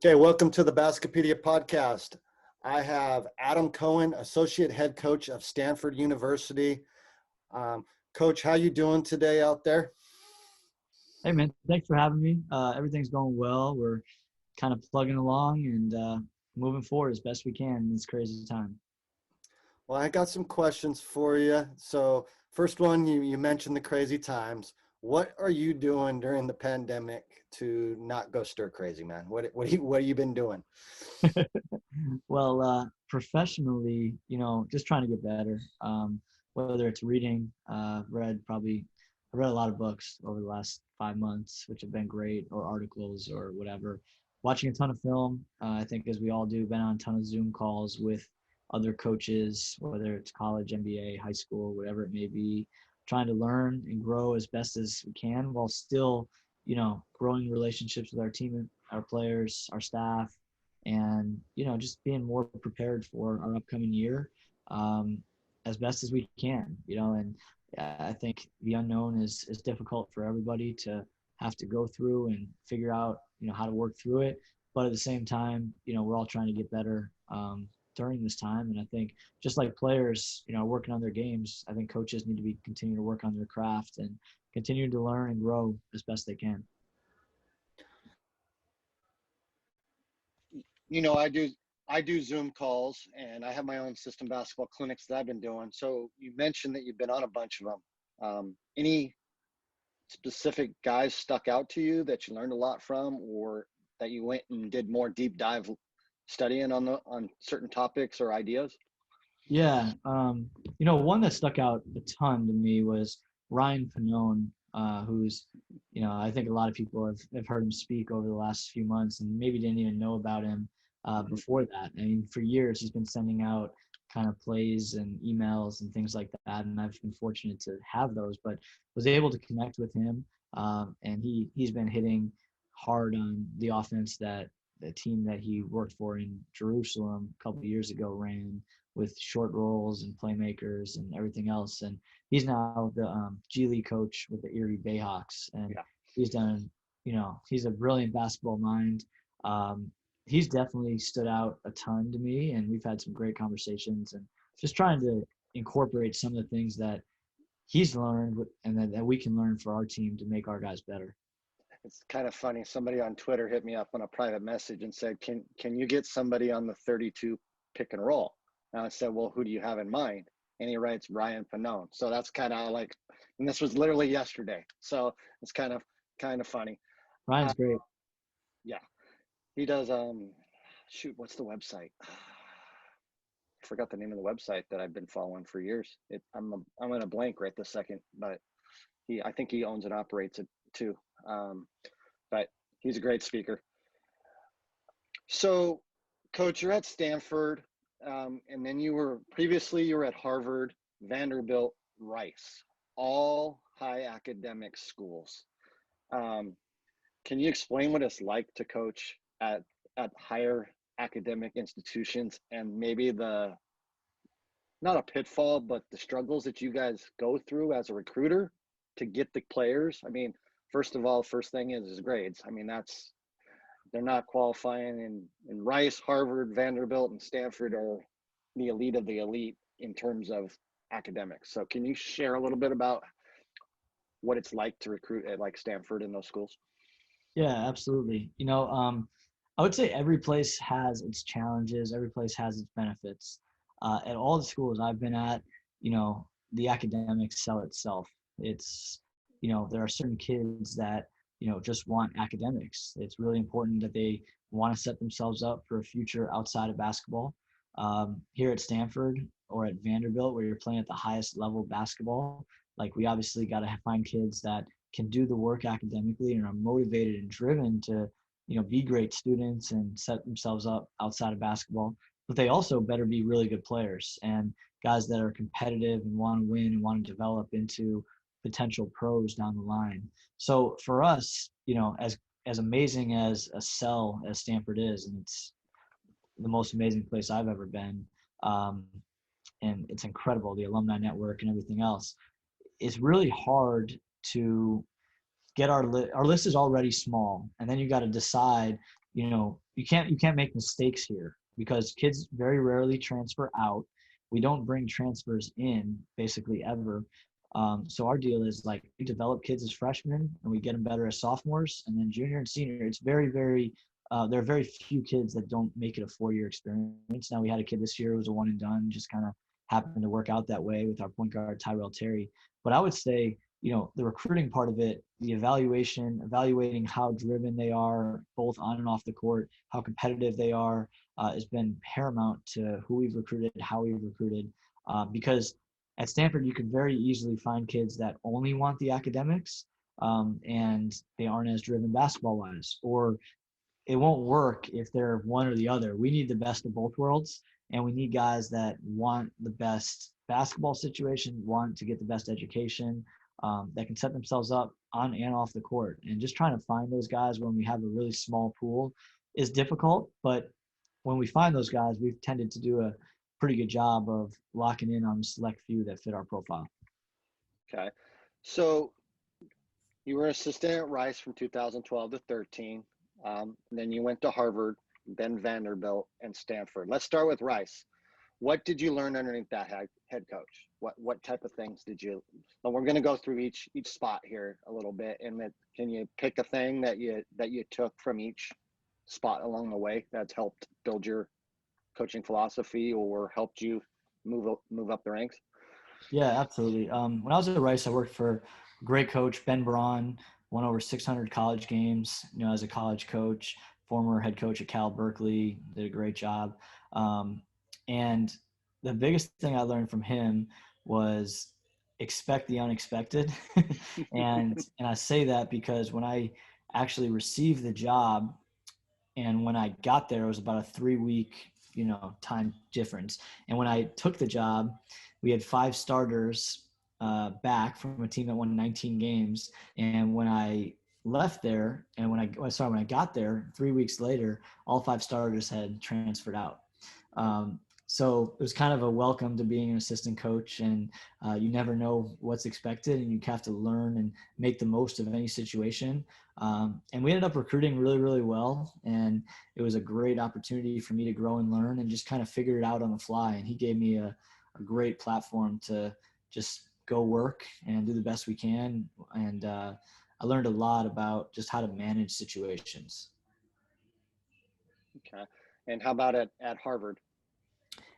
Okay, welcome to the Baskipedia Podcast. I have Adam Cohen, Associate Head Coach of Stanford University. Coach, how you doing today out there? Hey, man, thanks for having me. Everything's going well. We're kind of plugging along and moving forward as best we can in this crazy time. Well, I got some questions for you. So first one, you mentioned the crazy times. What are you doing during the pandemic to not go stir crazy, man? What have you been doing? Well, professionally, just trying to get better. Whether it's reading, I read a lot of books over the last 5 months, which have been great, or articles or whatever. Watching a ton of film. I think as we all do, been on a ton of Zoom calls with other coaches, whether it's college, NBA, high school, whatever it may be, trying to learn and grow as best as we can while still, growing relationships with our team, our players, our staff, and, just being more prepared for our upcoming year as best as we can, and I think the unknown is difficult for everybody to have to go through and figure out, how to work through it. But at the same time, we're all trying to get better during this time. And I think just like players, working on their games, I think coaches need to continue to work on their craft and continue to learn and grow as best they can. I do Zoom calls, and I have my own system basketball clinics that I've been doing. So you mentioned that you've been on a bunch of them. Any specific guys stuck out to you that you learned a lot from, or that you went and did more deep dive studying on certain topics or ideas? Yeah. One that stuck out a ton to me was Ryan Fanon, who's, I think a lot of people have heard him speak over the last few months and maybe didn't even know about him before that. I mean, for years, he's been sending out kind of plays and emails and things like that. And I've been fortunate to have those, but was able to connect with him. And he's been hitting hard on the offense that the team that he worked for in Jerusalem a couple of years ago ran, with short rolls and playmakers and everything else. And he's now the G League coach with the Erie Bayhawks. And he's done, he's a brilliant basketball mind. He's definitely stood out a ton to me, and we've had some great conversations and just trying to incorporate some of the things that he's learned and that we can learn for our team to make our guys better. It's kind of funny. Somebody on Twitter hit me up on a private message and said, can you get somebody on the 32 pick and roll? And I said, well, who do you have in mind? And he writes Ryan Fanon. So that's kind of like, and this was literally yesterday. So it's kind of funny. Ryan's great. Yeah. He does, what's the website? I forgot the name of the website that I've been following for years. I'm in a blank right this second, but I think he owns and operates it too. But he's a great speaker. So, Coach, you're at Stanford, and then you were at Harvard, Vanderbilt, Rice, all high academic schools. Can you explain what it's like to coach at higher academic institutions, and maybe not a pitfall, but the struggles that you guys go through as a recruiter to get the players? I mean, first of all, first thing is grades. I mean, they're not qualifying in Rice, Harvard, Vanderbilt, and Stanford are the elite of the elite in terms of academics. So can you share a little bit about what it's like to recruit at like Stanford in those schools? Yeah, absolutely. I would say every place has its challenges. Every place has its benefits. At all the schools I've been at, the academics sell itself. It's, there are certain kids that, just want academics. It's really important that they want to set themselves up for a future outside of basketball. Here at Stanford or at Vanderbilt, where you're playing at the highest level of basketball, like we obviously got to find kids that can do the work academically and are motivated and driven to, be great students and set themselves up outside of basketball. But they also better be really good players and guys that are competitive and want to win and want to develop into potential pros down the line. So for us, as amazing as a sell as Stanford is, and it's the most amazing place I've ever been, and it's incredible, the alumni network and everything else, it's really hard to get our list is already small, and then you got to decide, you can't make mistakes here because kids very rarely transfer out. We don't bring transfers in basically ever. So our deal is like we develop kids as freshmen and we get them better as sophomores, and then junior and senior. It's very, very there are very few kids that don't make it a 4-year experience. Now we had a kid this year who was a one and done, just kind of happened to work out that way with our point guard Tyrell Terry. But I would say, the recruiting part of it, the evaluating how driven they are both on and off the court, how competitive they are, has been paramount to who we've recruited, how we've recruited, because at Stanford, you could very easily find kids that only want the academics, and they aren't as driven basketball-wise, or it won't work if they're one or the other. We need the best of both worlds, and we need guys that want the best basketball situation, want to get the best education, that can set themselves up on and off the court. And just trying to find those guys when we have a really small pool is difficult, but when we find those guys, we've tended to do a pretty good job of locking in on a select few that fit our profile. Okay. So you were assistant at Rice from 2012 to 13. Then you went to Harvard, then Vanderbilt, and Stanford. Let's start with Rice. What did you learn underneath that head coach? What type of things did you? Well, we're going to go through each spot here a little bit, and can you pick a thing that you took from each spot along the way that's helped build your coaching philosophy or helped you move up the ranks? Yeah, absolutely. When I was at Rice, I worked for a great coach, Ben Braun, won over 600 college games, as a college coach, former head coach at Cal Berkeley, did a great job. And the biggest thing I learned from him was expect the unexpected. and I say that because when I actually received the job and when I got there, it was about a 3-week, time difference. And when I took the job, we had 5 starters back from a team that won 19 games. And when I left there, and when I got there 3 weeks later, all 5 starters had transferred out. So it was kind of a welcome to being an assistant coach, and you never know what's expected, and you have to learn and make the most of any situation. And we ended up recruiting really, really well, and it was a great opportunity for me to grow and learn and just kind of figure it out on the fly. And he gave me a great platform to just go work and do the best we can. And I learned a lot about just how to manage situations. Okay. And how about at Harvard?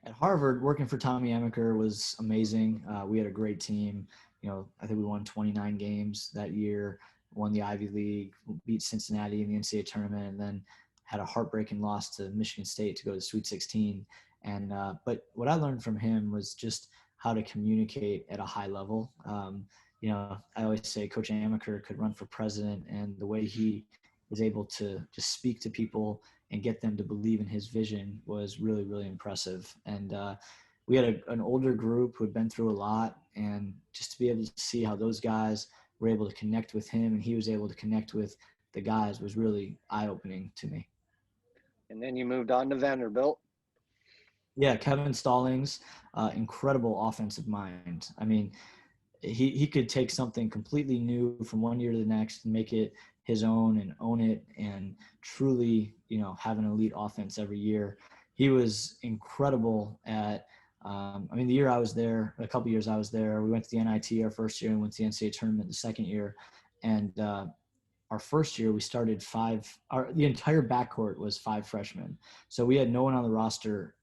At Harvard, working for Tommy Amaker was amazing. We had a great team. I think we won 29 games that year, won the Ivy League, beat Cincinnati in the NCAA tournament, and then had a heartbreaking loss to Michigan State to go to Sweet 16. And but what I learned from him was just how to communicate at a high level. I always say Coach Amaker could run for president, and the way he was able to just speak to people and get them to believe in his vision was really, really impressive. And we had an older group who had been through a lot, and just to be able to see how those guys were able to connect with him and he was able to connect with the guys was really eye-opening to me. And then you moved on to Vanderbilt. Yeah, Kevin Stallings, incredible offensive mind. I mean, he could take something completely new from one year to the next and make it his own and own it and truly, have an elite offense every year. He was incredible at, the year I was there, a couple years I was there, we went to the NIT our first year and went to the NCAA tournament the second year. And our first year we started the entire backcourt was 5 freshmen. So we had no one on the roster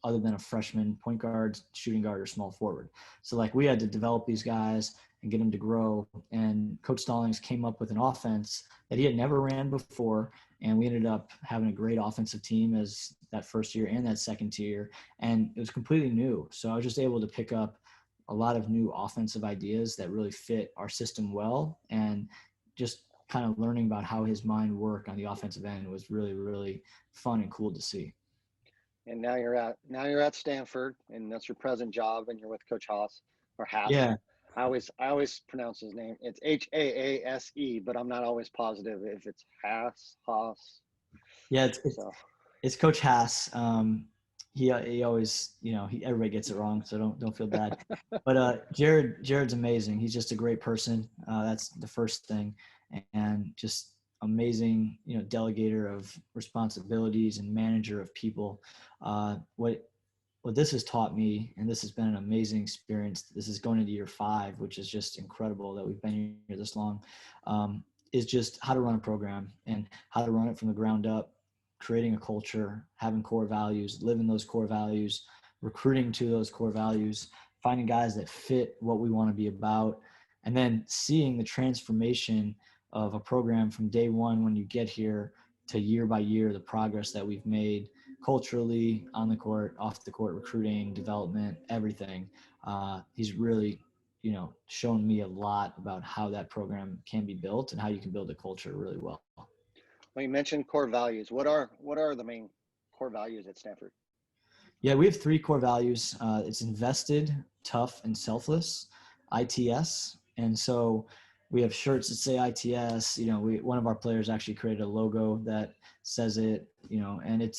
other than a freshman point guard, shooting guard, or small forward. So we had to develop these guys and get them to grow. And Coach Stallings came up with an offense that he had never ran before. And we ended up having a great offensive team as that first year and that second year. And it was completely new. So I was just able to pick up a lot of new offensive ideas that really fit our system well. And just kind of learning about how his mind worked on the offensive end was really, really fun and cool to see. And now you're at Stanford, and that's your present job, and you're with Coach Haas or Haas. Yeah. I always pronounce his name. It's Haase, but I'm not always positive if it's Haas. Yeah, it's Coach Haas. He always, everybody gets it wrong, so don't feel bad. But Jared's amazing. He's just a great person. That's the first thing, and just amazing, delegator of responsibilities and manager of people. What this has taught me, and this has been an amazing experience, this is going into year 5, which is just incredible that we've been here this long, is just how to run a program and how to run it from the ground up, creating a culture, having core values, living those core values, recruiting to those core values, finding guys that fit what we want to be about, and then seeing the transformation of a program from day one when you get here to year by year, the progress that we've made culturally, on the court, off the court, recruiting, development, everything. He's really, shown me a lot about how that program can be built and how you can build a culture really well. Well, you mentioned core values. What are the main core values at Stanford? Yeah, we have 3 core values. It's invested, tough, and selfless, ITS. And so we have shirts that say ITS. One of our players actually created a logo that says it, and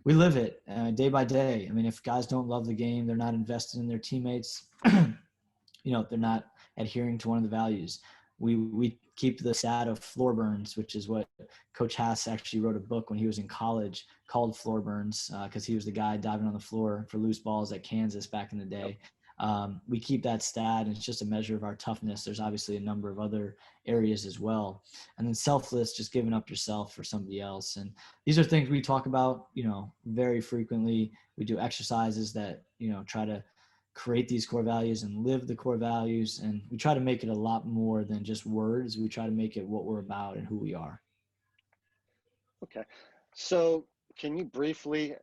we live it day by day. I mean, if guys don't love the game, they're not invested in their teammates, they're not adhering to one of the values. We keep the stat of floor burns, which is what Coach Hass actually wrote a book when he was in college called Floor Burns, because he was the guy diving on the floor for loose balls at Kansas back in the day. We keep that stat, and it's just a measure of our toughness. There's obviously a number of other areas as well. And then selfless, just giving up yourself for somebody else. And these are things we talk about, very frequently. We do exercises that, try to create these core values and live the core values. And we try to make it a lot more than just words. We try to make it what we're about and who we are. Okay. So can you briefly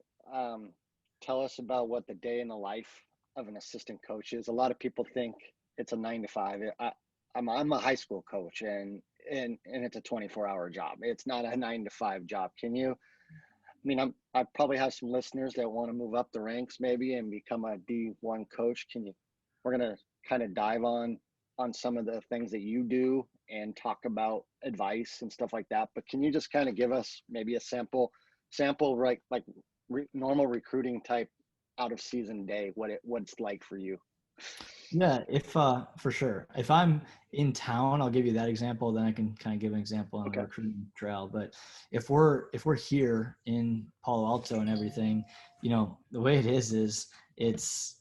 tell us about what the day in the life of an assistant coach is? A lot of people think it's a 9 to 5. I'm a high school coach, and it's a 24-hour job. It's not a 9 to 5 job. I probably have some listeners that want to move up the ranks maybe and become a D1 coach. We're going to kind of dive on some of the things that you do and talk about advice and stuff like that. But can you just kind of give us maybe a sample, right? Like normal recruiting type out of season day, what it's like for you? Yeah, if for sure. If I'm in town, I'll give you that example. Then I can kind of give an example on the recruiting trail. But if we're here in Palo Alto and everything, the way it is it's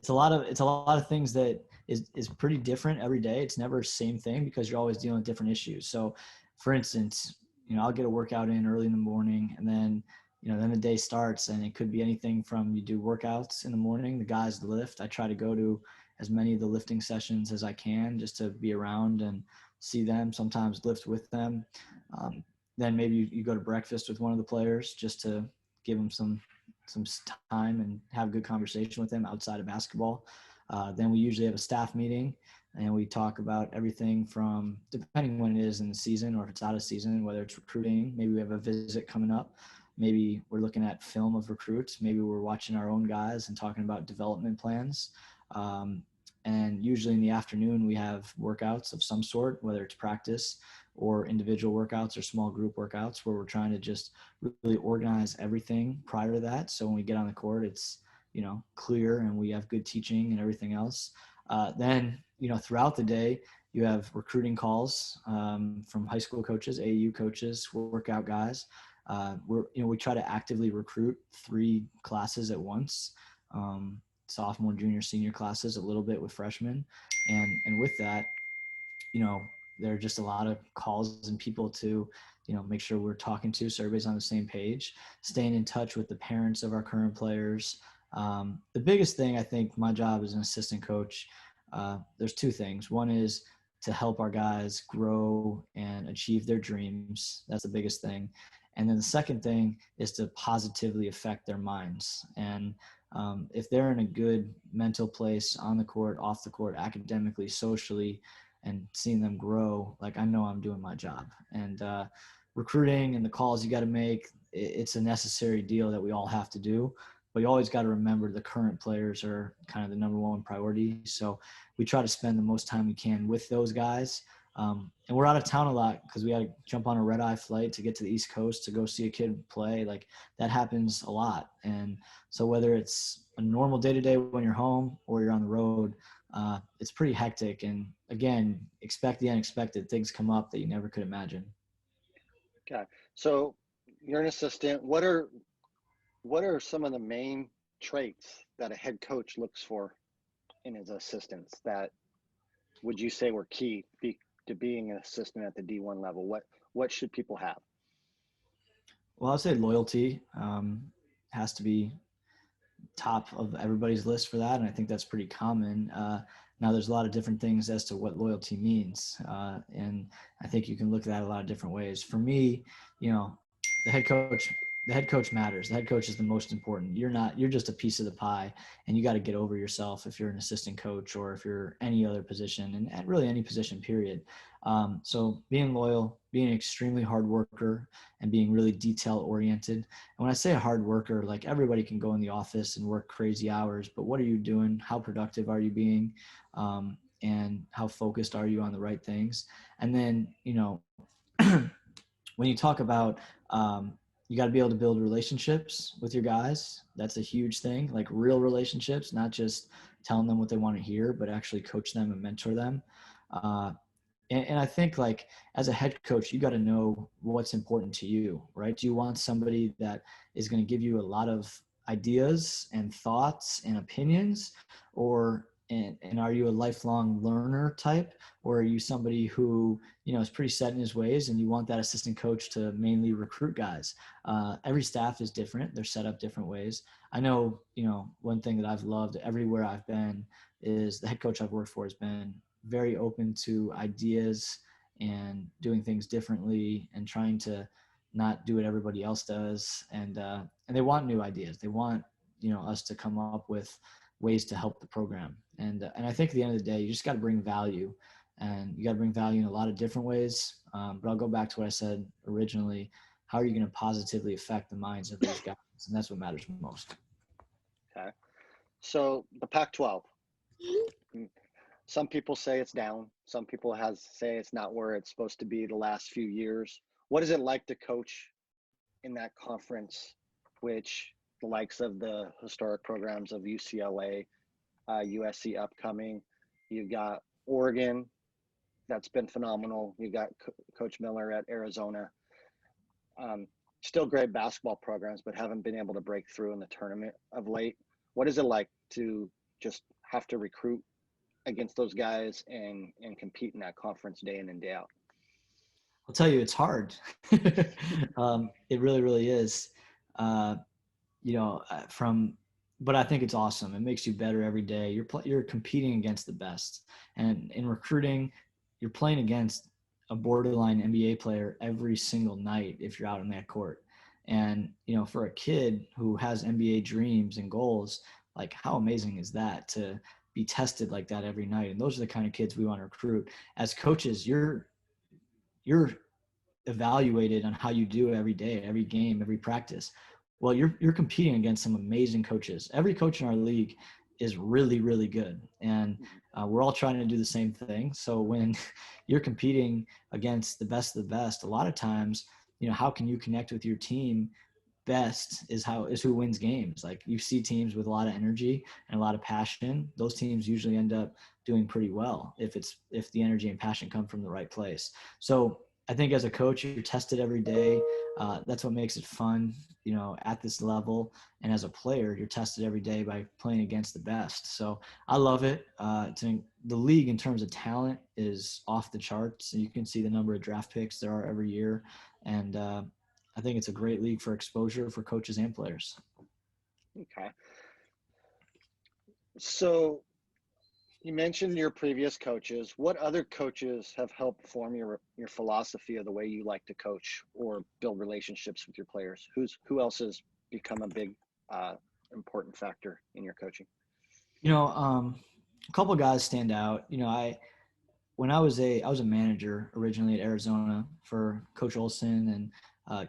a lot of things that is pretty different every day. It's never the same thing because you're always dealing with different issues. So, for instance, I'll get a workout in early in the morning, and then then the day starts, and it could be anything from you do workouts in the morning, the guys lift. I try to go to as many of the lifting sessions as I can just to be around and see them, sometimes lift with them. Then maybe you go to breakfast with one of the players just to give them some time and have a good conversation with them outside of basketball. Then we usually have a staff meeting, and we talk about everything from, depending when it is in the season or if it's out of season, whether it's recruiting, maybe we have a visit coming up. Maybe we're looking at film of recruits. Maybe we're watching our own guys and talking about development plans. And usually in the afternoon, we have workouts of some sort, whether it's practice or individual workouts or small group workouts, where we're trying to just really organize everything prior to that. So when we get on the court, it's, clear and we have good teaching and everything else. Then, throughout the day, you have recruiting calls from high school coaches, AAU coaches, workout guys. We try to actively recruit 3 classes at once, sophomore, junior, senior classes, a little bit with freshmen. And with that, there are just a lot of calls and people to, make sure we're talking to, so everybody's on the same page, staying in touch with the parents of our current players. The biggest thing, I think, my job as an assistant coach, there's 2 things. One is to help our guys grow and achieve their dreams. That's the biggest thing. And then the second thing is to positively affect their minds. And if they're in a good mental place on the court, off the court, academically, socially, and seeing them grow, like, I know I'm doing my job. And recruiting and the calls you got to make, it's a necessary deal that we all have to do. But you always got to remember the current players are kind of the number one priority. So we try to spend the most time we can with those guys. And we're out of town a lot because we got to jump on a red-eye flight to get to the East Coast to go see a kid play. Like, that happens a lot. And so whether it's a normal day-to-day when you're home or you're on the road, it's pretty hectic. And again, expect the unexpected. Things come up that you never could imagine. Okay. So you're an assistant. What are some of the main traits that a head coach looks for in his assistants that would you say were to being an assistant at the D1 level? What should people have? Well, I'll say loyalty has to be top of everybody's list for that, and I think that's pretty common. Now, there's a lot of different things as to what loyalty means, and I think you can look at that a lot of different ways. For me, you know, the head coach, the head coach matters. The head coach is the most important. You're just a piece of the pie, and you got to get over yourself if you're an assistant coach or if you're any other position, and really any position, period. So being loyal, being an extremely hard worker, and being really detail oriented. And when I say a hard worker, like everybody can go in the office and work crazy hours, but what are you doing? How productive are you being? And how focused are you on the right things? And then, when you talk about, you got to be able to build relationships with your guys. That's a huge thing, like real relationships, not just telling them what they want to hear, but actually coach them and mentor them. And I think, like, as a head coach, you got to know what's important to you, right? Do you want somebody that is going to give you a lot of ideas and thoughts and opinions, and are you a lifelong learner type, or are you somebody who, is pretty set in his ways and you want that assistant coach to mainly recruit guys? Every staff is different. They're set up different ways. I know, one thing that I've loved everywhere I've been is the head coach I've worked for has been very open to ideas and doing things differently and trying to not do what everybody else does. And they want new ideas. They want, us to come up with ways to help the program. And I think at the end of the day, you just got to bring value, and you got to bring value in a lot of different ways. But I'll go back to what I said originally. How are you going to positively affect the minds of those guys? And that's what matters most. Okay. So the Pac-12. Some people say it's down. Some people say it's not where it's supposed to be the last few years. What is it like to coach in that conference, which the likes of the historic programs of UCLA, USC upcoming, you've got Oregon, that's been phenomenal. You got Coach Miller at Arizona. Still great basketball programs, but haven't been able to break through in the tournament of late. What is it like to just have to recruit against those guys and compete in that conference day in and day out? I'll tell you, it's hard. It really, really is. But I think it's awesome. It makes you better every day. You're competing against the best, and in recruiting, you're playing against a borderline NBA player every single night if you're out on that court. And for a kid who has NBA dreams and goals, like, how amazing is that to be tested like that every night? And those are the kind of kids we want to recruit. As coaches, you're evaluated on how you do every day, every game, every practice. Well, you're competing against some amazing coaches. Every coach in our league is really, really good, and we're all trying to do the same thing. So when you're competing against the best of the best, a lot of times, how can you connect with your team best is who wins games. Like, you see teams with a lot of energy and a lot of passion. Those teams usually end up doing pretty well if the energy and passion come from the right place. So I think as a coach, you're tested every day. That's what makes it fun, at this level. And as a player, you're tested every day by playing against the best. So I love it. The league in terms of talent is off the charts. And you can see the number of draft picks there are every year. And I think it's a great league for exposure for coaches and players. Okay. So you mentioned your previous coaches. What other coaches have helped form your philosophy of the way you like to coach or build relationships with your players? Who else has become a big important factor in your coaching? A couple of guys stand out. When I was a manager originally at Arizona for Coach Olson, and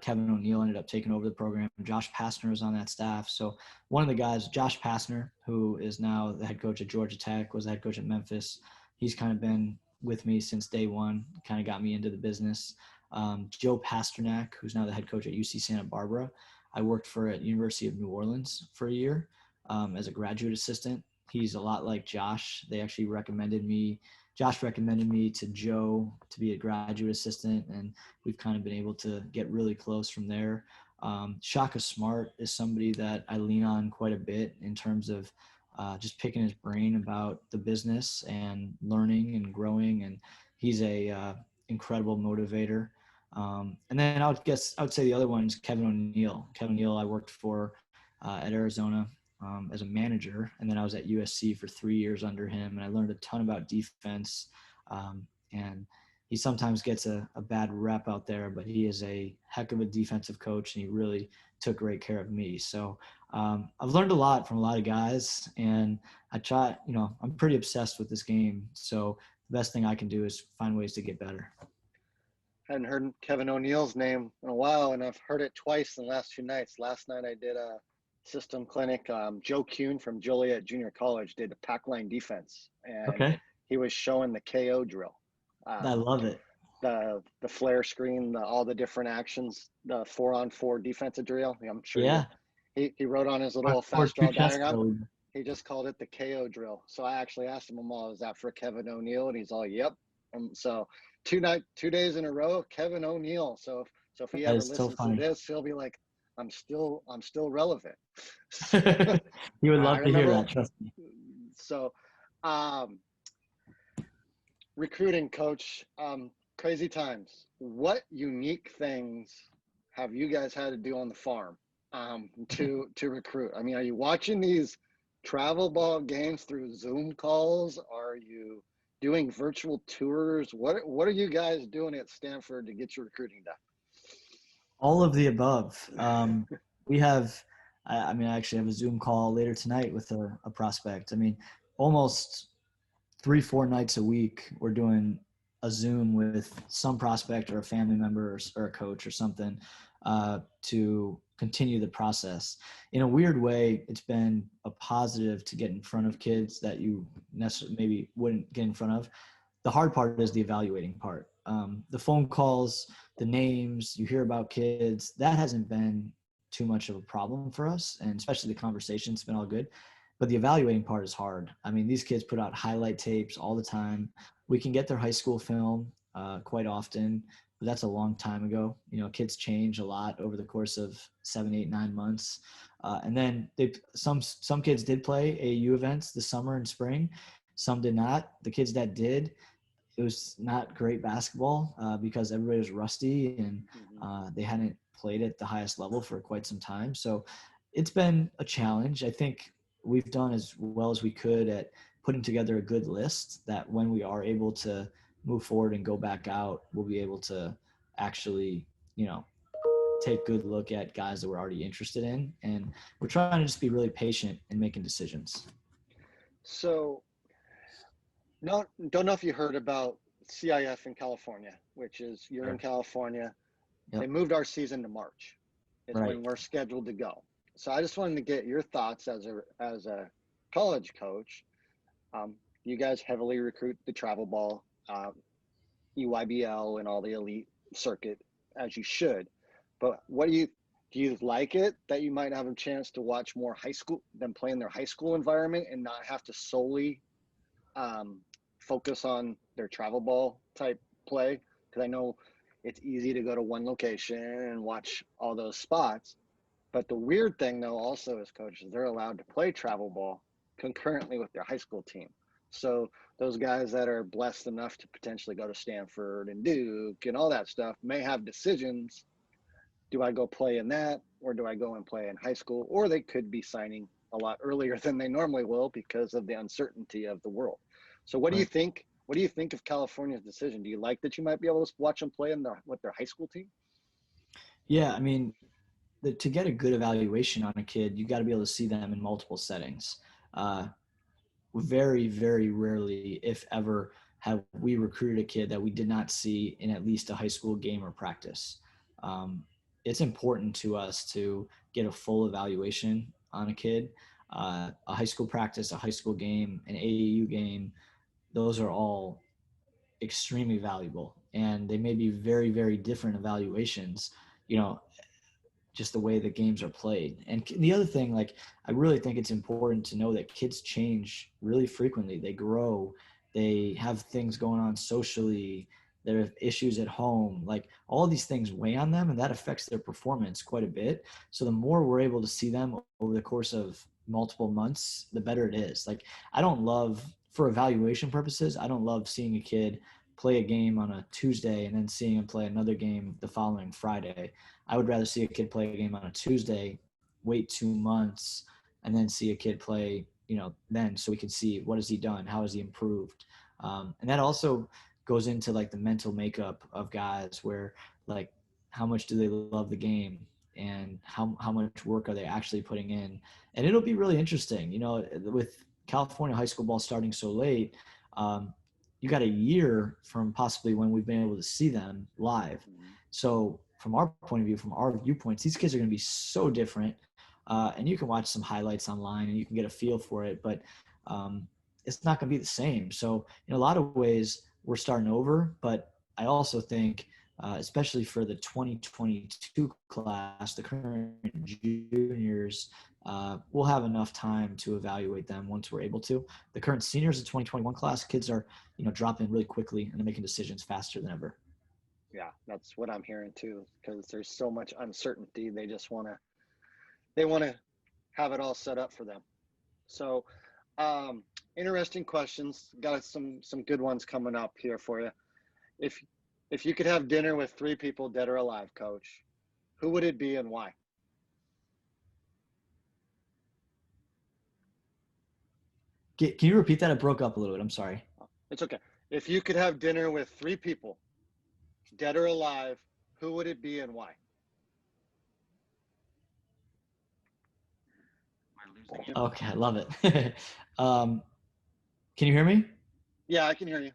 Kevin O'Neill ended up taking over the program. Josh Pastner was on that staff. So one of the guys, Josh Pastner, who is now the head coach at Georgia Tech, was the head coach at Memphis. He's kind of been with me since day one, kind of got me into the business. Joe Pasternak, who's now the head coach at UC Santa Barbara, I worked for at University of New Orleans for a year as a graduate assistant. He's a lot like Josh. They actually recommended me Josh recommended me to Joe to be a graduate assistant, and we've kind of been able to get really close from there. Shaka Smart is somebody that I lean on quite a bit in terms of just picking his brain about the business and learning and growing. And he's a incredible motivator. And then I would say the other one is Kevin O'Neill. Kevin O'Neill I worked for at Arizona as a manager, and then I was at USC for 3 years under him, and I learned a ton about defense. And he sometimes gets a bad rep out there, but he is a heck of a defensive coach, and he really took great care of me. So I've learned a lot from a lot of guys, and I'm pretty obsessed with this game. So the best thing I can do is find ways to get better. Hadn't heard Kevin O'Neill's name in a while, and I've heard it twice in the last 2 nights. Last night I did a system clinic. Joe Kuhn from Joliet Junior College did a pack line defense, and Okay. he was showing the KO drill. I love it. The flare screen, all the different actions, the 4-on-4 defensive drill. I'm sure he wrote on his little fast draw diagram. He just called it the KO drill. So I actually asked him, is that for Kevin O'Neill? And he's all, yep. And so 2 days in a row, Kevin O'Neill. So if he ever listens to this, he'll be like, I'm still relevant. He would love to hear that, trust me. So recruiting, coach, crazy times. What unique things have you guys had to do on the farm to recruit? I mean, are you watching these travel ball games through Zoom calls? Are you doing virtual tours? What are you guys doing at Stanford to get your recruiting done? All of the above. We have, I actually have a Zoom call later tonight with a prospect. I mean, almost 3-4 nights a week, we're doing a Zoom with some prospect or a family member or a coach or something to continue the process. In a weird way, it's been a positive to get in front of kids that you necessarily maybe wouldn't get in front of. The hard part is the evaluating part. The phone calls, the names, you hear about kids, that hasn't been too much of a problem for us, and especially the conversation's been all good. But the evaluating part is hard. I mean, these kids put out highlight tapes all the time. We can get their high school film quite often, but that's a long time ago. Kids change a lot over the course of 7, 8, 9 months. And then some kids did play AAU events this summer and spring. Some did not. The kids that did, it was not great basketball because everybody was rusty and they hadn't played at the highest level for quite some time. So it's been a challenge. I think we've done as well as we could at putting together a good list that when we are able to move forward and go back out, we'll be able to actually, take a good look at guys that we're already interested in. And we're trying to just be really patient in making decisions. So don't know if you heard about CIF in California, which is you're in California. Yep. They moved our season to March. It's when we're scheduled to go. So I just wanted to get your thoughts as a college coach. You guys heavily recruit the travel ball, EYBL, and all the elite circuit, as you should. But do you like it that you might have a chance to watch more high school than play in their high school environment and not have to solely focus on their travel ball type play? Because I know it's easy to go to one location and watch all those spots. But the weird thing, though, also is coaches, they're allowed to play travel ball concurrently with their high school team. So those guys that are blessed enough to potentially go to Stanford and Duke and all that stuff may have decisions. Do I go play in that, or do I go and play in high school? Or they could be signing a lot earlier than they normally will because of the uncertainty of the world. So what do you think? What do you think of California's decision? Do you like that you might be able to watch them play with their high school team? Yeah, I mean, to get a good evaluation on a kid, you got to be able to see them in multiple settings. Very, very rarely, if ever, have we recruited a kid that we did not see in at least a high school game or practice. It's important to us to get a full evaluation on a kid. A high school practice, a high school game, an AAU game, those are all extremely valuable. And they may be very, very different evaluations, just the way the games are played. And the other thing, I really think it's important to know that kids change really frequently. They grow, they have things going on socially, there are issues at home, like all of these things weigh on them, and that affects their performance quite a bit. So the more we're able to see them over the course of multiple months, the better it is. Like, I don't love, for evaluation purposes, I don't love seeing a kid play a game on a Tuesday and then seeing him play another game the following Friday. I would rather see a kid play a game on a Tuesday, wait 2 months, and then see a kid play, then, so we can see what has he done, how has he improved. And that also goes into like the mental makeup of guys, where like how much do they love the game, and how much work are they actually putting in. And it'll be really interesting, with California high school ball starting so late. You got a year from possibly when we've been able to see them live. So from our point of view, from our viewpoints, these kids are going to be so different. And you can watch some highlights online and you can get a feel for it, but it's not going to be the same. So in a lot of ways, we're starting over, but I also think, especially for the 2022 class, the current juniors, we'll have enough time to evaluate them once we're able to. The current seniors, the 2021 class, kids are, dropping really quickly and they're making decisions faster than ever. Yeah, that's what I'm hearing too, because there's so much uncertainty. They just want to have it all set up for them. So, interesting questions. Got some good ones coming up here for you. If you could have dinner with 3 people, dead or alive, Coach, who would it be and why? Can you repeat that? It broke up a little bit. I'm sorry. It's okay. If you could have dinner with 3 people, dead or alive, who would it be and why? Okay, I love it. Can you hear me? Yeah, I can hear you.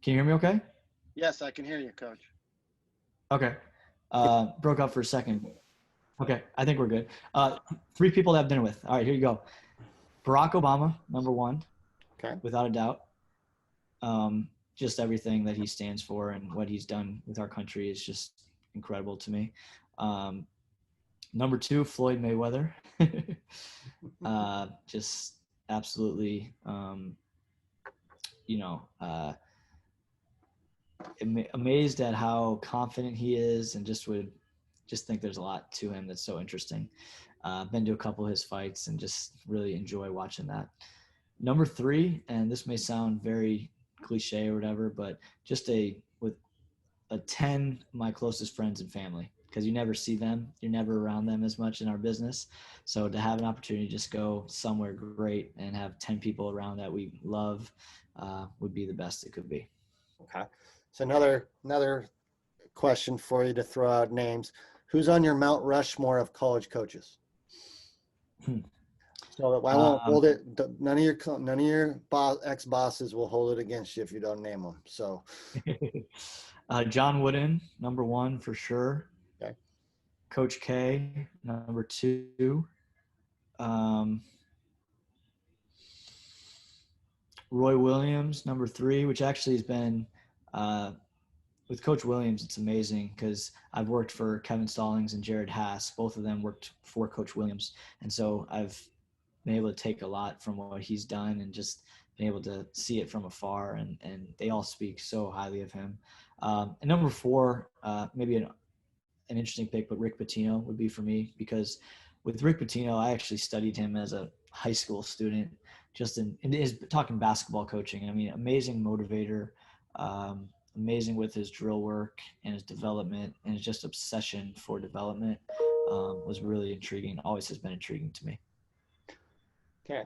Can you hear me okay? Yes, I can hear you, Coach. Okay. Broke up for a second. Okay, I think we're good. 3 people to have dinner with. All right, here you go. Barack Obama, number 1. Okay. Without a doubt. Just everything that he stands for and what he's done with our country is just incredible to me. Number 2, Floyd Mayweather. Just absolutely, amazed at how confident he is, and just think there's a lot to him that's so interesting. Been to a couple of his fights and just really enjoy watching that. Number 3, and this may sound very cliche or whatever, but just with 10 of my closest friends and family, because you never see them, you're never around them as much in our business. So to have an opportunity to just go somewhere great and have 10 people around that we love would be the best it could be. Okay. So another question for you to throw out names. Who's on your Mount Rushmore of college coaches? So I won't hold it. None of your ex-bosses will hold it against you if you don't name them. So John Wooden, number 1 for sure. Okay. Coach K, number 2. Roy Williams, number 3, which actually has been with Coach Williams, it's amazing because I've worked for Kevin Stallings and Jared Haas. Both of them worked for Coach Williams. And so I've been able to take a lot from what he's done and just been able to see it from afar. And they all speak so highly of him. And number 4, maybe an interesting pick, but Rick Pitino would be for me, because with Rick Pitino, I actually studied him as a high school student, just in his talking basketball coaching. I mean, amazing motivator, amazing with his drill work and his development, and his just obsession for development was really intriguing. Always has been intriguing to me. Okay.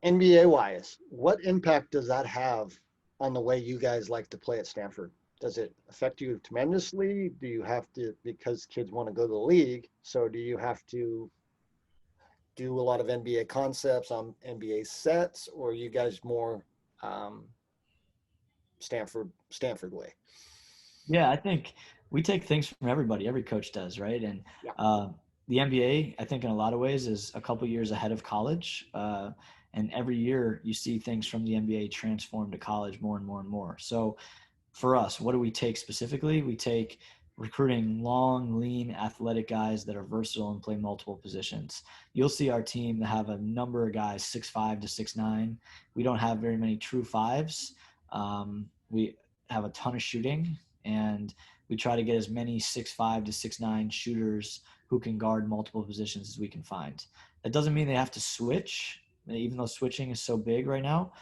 NBA wise, what impact does that have on the way you guys like to play at Stanford? Does it affect you tremendously? Do you have to, because kids want to go to the league, so do you have to do a lot of NBA concepts on NBA sets, or are you guys more Stanford way? Yeah, I think we take things from everybody. Every coach does, right? And the NBA, I think in a lot of ways, is a couple years ahead of college. And every year you see things from the NBA transform to college more and more and more. So for us, what do we take specifically? We take recruiting long, lean, athletic guys that are versatile and play multiple positions. You'll see our team have a number of guys 6'5" to 6'9". We don't have very many true fives. We have a ton of shooting, and we try to get as many 6'5" to 6'9" shooters who can guard multiple positions as we can find. That doesn't mean they have to switch, even though switching is so big right now.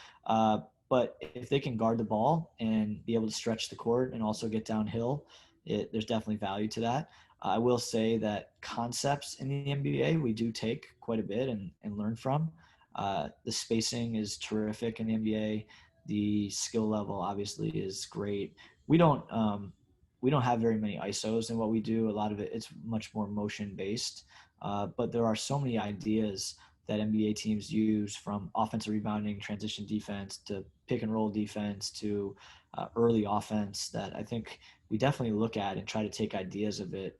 But if they can guard the ball and be able to stretch the court and also get downhill, there's definitely value to that. I will say that concepts in the NBA we do take quite a bit and learn from. The spacing is terrific in the NBA. The skill level obviously is great. We don't have very many ISOs in what we do. A lot of it's much more motion based. But there are so many ideas that NBA teams use, from offensive rebounding, transition defense, to pick and roll defense, to early offense, that I think we definitely look at and try to take ideas of it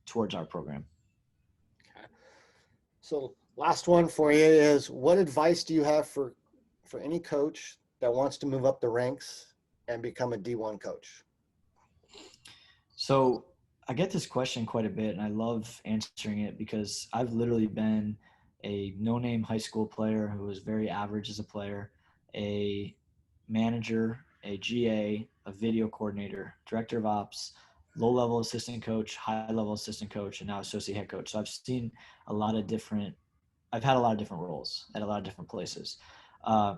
towards our program. Okay. So last one for you is, what advice do you have for any coach that wants to move up the ranks and become a D1 coach? So I get this question quite a bit, and I love answering it because I've literally been a no-name high school player who was very average as a player, a manager, a GA, a video coordinator, director of ops, low-level assistant coach, high-level assistant coach, and now associate head coach. So I've had a lot of different roles at a lot of different places. I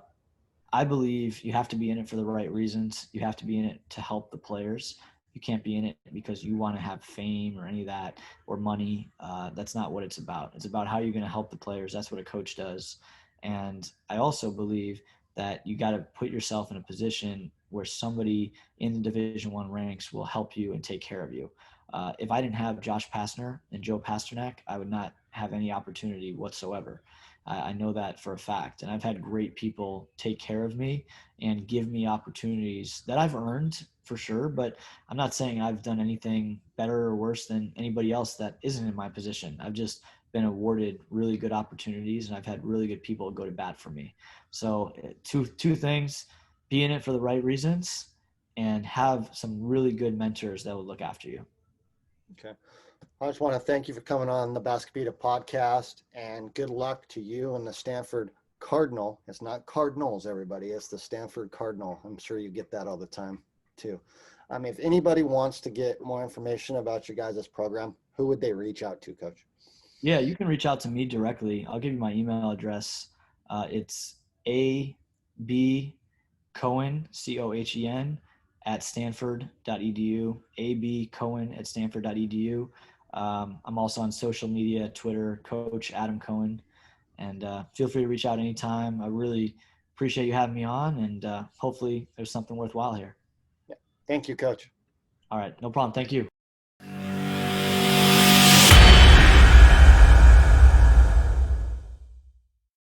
believe you have to be in it for the right reasons. You have to be in it to help the players. You can't be in it because you want to have fame or any of that, or money. That's not what it's about. It's about how you're going to help the players. That's what a coach does. And I also believe that you got to put yourself in a position where somebody in the Division I ranks will help you and take care of you. If I didn't have Josh Pastner and Joe Pasternak, I would not have any opportunity whatsoever. I know that for a fact. And I've had great people take care of me and give me opportunities that I've earned, for sure. But I'm not saying I've done anything better or worse than anybody else that isn't in my position. I've just been awarded really good opportunities, and I've had really good people go to bat for me. So two things: be in it for the right reasons and have some really good mentors that will look after you. Okay. I just want to thank you for coming on the Baskipedia Podcast, and good luck to you and the Stanford Cardinal. It's not Cardinals, everybody. It's the Stanford Cardinal. I'm sure you get that all the time too. If anybody wants to get more information about your guys' program, who would they reach out to, Coach? Yeah, you can reach out to me directly. I'll give you my email address. It's ab Cohen, Cohen, at stanford.edu, abcohen@stanford.edu. I'm also on social media, Twitter, Coach Adam Cohen, and feel free to reach out anytime. I really appreciate you having me on, and hopefully there's something worthwhile here. Yeah. Thank you, Coach. All right, no problem. Thank you.